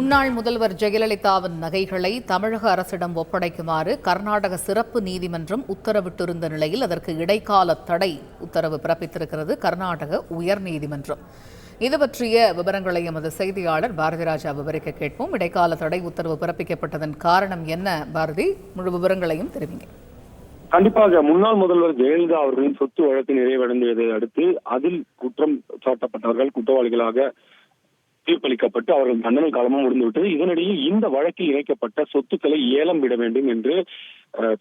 முன்னாள் முதல்வர் ஜெயலலிதாவின் நகைகளை தமிழக அரசிடம் ஒப்படைக்குமாறு கர்நாடக சிறப்பு நீதிமன்றம் உத்தரவிட்டிருந்த நிலையில் அதற்கு இடைக்கால தடை உத்தரவு பிறப்பித்திருக்கிறது கர்நாடக உயர்நீதிமன்றம். இது பற்றிய விவரங்களை எமது செய்தியாளர் பாரதிராஜா விவரிக்க கேட்போம். இடைக்கால தடை உத்தரவு பிறப்பிக்கப்பட்டதன் காரணம் என்ன பாரதி? முழு விவரங்களையும் தெரிவிங்க. கண்டிப்பாக முன்னாள் முதல்வர் ஜெயலலிதா அவர்களின் சொத்து வழக்கு நிறைவடைந்ததை அடுத்து அதில் குற்றம் சாட்டப்பட்டவர்கள் குற்றவாளிகளாக தீர்ப்பளிக்கப்பட்டு அவர்கள் தண்டனை காலமும் முடிந்துவிட்டது. இதனிடையே இந்த வழக்கில் இணைக்கப்பட்ட சொத்துக்களை ஏலம் விட வேண்டும் என்று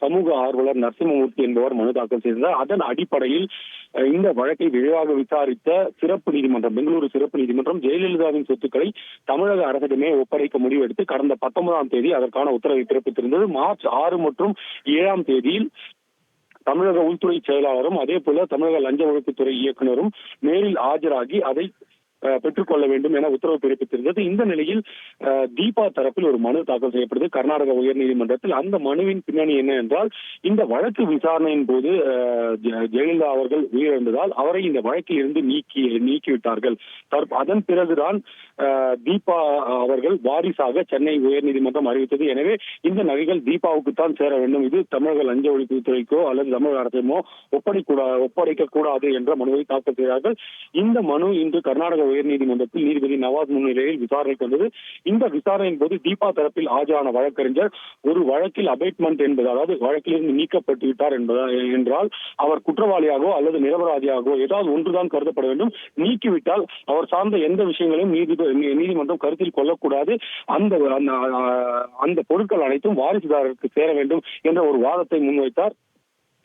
சமூக ஆர்வலர் நரசிம்மமூர்த்தி என்பவர் மனு தாக்கல் செய்தார். அதன் அடிப்படையில் இந்த வழக்கை விரைவாக விசாரித்த சிறப்பு நீதிமன்றம், பெங்களூரு சிறப்பு நீதிமன்றம் ஜெயலலிதாவின் சொத்துக்களை தமிழக அரசிடமே ஒப்படைக்க முடிவெடுத்து கடந்த 19ஆம் தேதி அதற்கான உத்தரவை பிறப்பித்திருந்தது. மார்ச் 6 மற்றும் 7ஆம் தேதியில் தமிழக உள்துறை செயலாளரும் அதே போல தமிழக லஞ்ச ஒழிப்புத்துறை இயக்குநரும் நேரில் ஆஜராகி அதை பெற்றுக்கொள்ள வேண்டும் என உத்தரவு பிறப்பித்திருந்தது. இந்த நிலையில் தீபா தரப்பில் ஒரு மனு தாக்கல் செய்யப்படுது கர்நாடக உயர்நீதிமன்றத்தில். அந்த மனுவின் பின்னணி என்ன என்றால், இந்த வழக்கு விசாரணையின் போது ஜெயலலிதா அவர்கள் உயிரிழந்ததால் அவரை இந்த வழக்கில் இருந்து நீக்கிவிட்டார்கள். அதன் பிறகுதான் தீபா அவர்கள் வாரிசாக சென்னை உயர்நீதிமன்றம் அறிவித்தது. எனவே இந்த நகைகள் தீபாவுக்கு தான் சேர வேண்டும், இது தமிழக லஞ்ச ஒழிப்புத்துறைக்கோ அல்லது தமிழக அரசுமோ ஒப்படைக்க கூடாது என்ற மனுவை தாக்கல் செய்தார்கள். இந்த மனு இன்று கர்நாடக உயர்நீதிமன்றத்தில் நீதிபதி நவாஸ் முன்னிலையில் விசாரணைக்கு வந்தது. இந்த விசாரணையின் போது தீபா தரப்பில் ஆஜரான வழக்கறிஞர் ஒரு வழக்கில் அபேட்மெண்ட் என்பது, அதாவது வழக்கிலிருந்து நீக்கப்பட்டு விட்டார் என்றால் அவர் குற்றவாளியாகவோ அல்லது நிரபராதியாகவோ ஏதாவது ஒன்றுதான் கருதப்பட வேண்டும். நீக்கிவிட்டால் அவர் சார்ந்த எந்த விஷயங்களையும் நீதிமன்றம் கருத்தில் கொள்ளக்கூடாது. அந்த பொருட்கள் அனைத்தும் வாரிசுதாரருக்கு சேர வேண்டும் என்ற ஒரு வாதத்தை முன்வைத்தார்.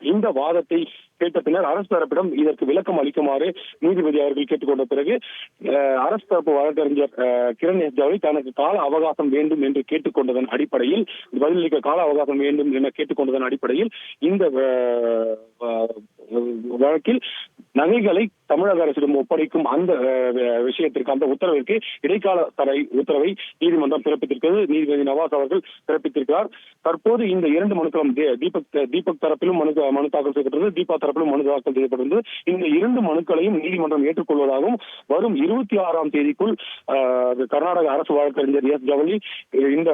இந்த வாதத்தை கேட்ட பின்னர் அரசு தரப்பிடம் இதற்கு விளக்கம் அளிக்குமாறு நீதிபதி அவர்கள் கேட்டுக்கொண்ட பிறகு அரசு தரப்பு வழக்கறிஞர் கிரண் எஸ் ஜவஹி தனக்கு கால அவகாசம் வேண்டும் என்று கேட்டுக்கொண்டதன் அடிப்படையில், பதிலளிக்க கால அவகாசம் வேண்டும் என கேட்டுக்கொண்டதன் அடிப்படையில் இந்த வழக்கில் நகைகளை தமிழக அரசிடம் ஒப்படைக்கும் அந்த விஷயத்திற்கு, அந்த உத்தரவிற்கு இடைக்கால தடை உத்தரவை நீதிமன்றம் பிறப்பித்திருக்கிறது. நீதிபதி நவாஸ் அவர்கள் பிறப்பித்திருக்கிறார். தற்போது இந்த 2 மனுக்களும் தீபக் தரப்பிலும் மனு தாக்கல் செய்யப்பட்டது, தீபா தரப்பிலும் மனு தாக்கல் செய்யப்பட்டது. இந்த 2 மனுக்களையும் நீதிமன்றம் ஏற்றுக்கொள்வதாகவும் வரும் 26ஆம் தேதிக்குள் கர்நாடக அரசு வழக்கறிஞர் எஸ் ஜவஹி இந்த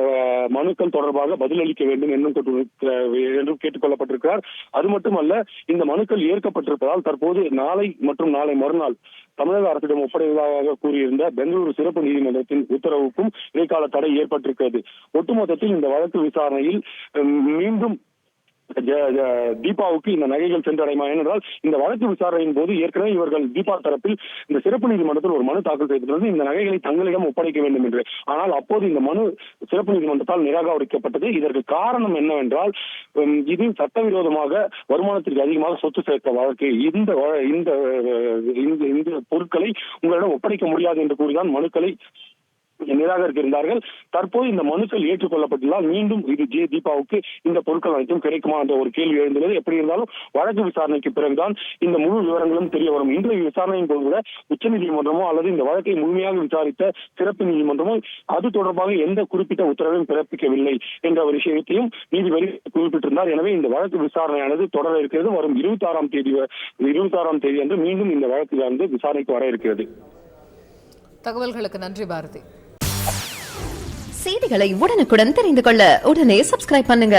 மனுக்கள் தொடர்பாக பதிலளிக்க வேண்டும் என்றும் கேட்டுக் கொள்ளப்பட்டிருக்கிறார். அது மட்டுமல்ல, இந்த மனுக்கள் ஏற்கப்பட்டிருப்பதால் தற்போது நாளை மற்றும் நாளை மறுநாள் தமிழக அரசிடம் ஒப்படைவதாக கூறியிருந்த பெங்களூரு சிறப்பு நீதிமன்றத்தின் உத்தரவுக்கும் இடைக்கால தடை ஏற்பட்டிருக்கிறது. ஒட்டுமொத்தத்தில் இந்த வழக்கு விசாரணையில் மீண்டும் தீபாவுக்கு இந்த நகைகள் சென்றடையுமா என்றால், இந்த வழக்கு விசாரணையின் போது ஏற்கனவே இவர்கள் தீபா தரப்பில் இந்த சிறப்பு நீதிமன்றத்தில் ஒரு மனு தாக்கல் செய்திருந்தது, இந்த நகைகளை தங்களிடம் ஒப்படைக்க வேண்டும் என்று. ஆனால் அப்போது இந்த மனு சிறப்பு நீதிமன்றத்தால் நிராகரிக்கப்பட்டது. இதற்கு காரணம் என்னவென்றால், இது சட்டவிரோதமாக வருமானத்திற்கு அதிகமாக சொத்து சேர்த்த வழக்கு, இந்த பொருட்களை உங்களிடம் ஒப்படைக்க முடியாது என்று கூறிதான் மனுக்களை நிராகரித்திருந்தார்கள். தற்போது இந்த மனுக்கள் ஏற்றுக்கொள்ளப்பட்டுள்ளால் மீண்டும் இது தீபாவுக்கு இந்த பொருட்கள் அனைத்தும் கிடைக்குமா என்ற ஒரு கேள்வி எழுந்துள்ளது. எப்படி இருந்தாலும் வழக்கு விசாரணைக்கு பிறகுதான் இந்த முழு விவரங்களும் தெரிய வரும். இன்றைய விசாரணையின் போது கூட உச்சநீதிமன்றமோ அல்லது இந்த வழக்கை முழுமையாக விசாரித்த சிறப்பு நீதிமன்றமோ அது தொடர்பாக எந்த குறிப்பிட்ட உத்தரவையும் பிறப்பிக்கவில்லை என்ற ஒரு விஷயத்தையும் நீதிபதி குறிப்பிட்டிருந்தார். எனவே இந்த வழக்கு விசாரணையானது தொடர இருக்கிறது. வரும் 26ஆம் தேதி அன்று மீண்டும் இந்த வழக்கு விசாரணைக்கு வர இருக்கிறது. தகவல்களுக்கு நன்றி பாரதி. செய்திகளை உடனுக்குடன் தெரிந்து கொள்ள உடனே சப்ஸ்கிரைப் பண்ணுங்க.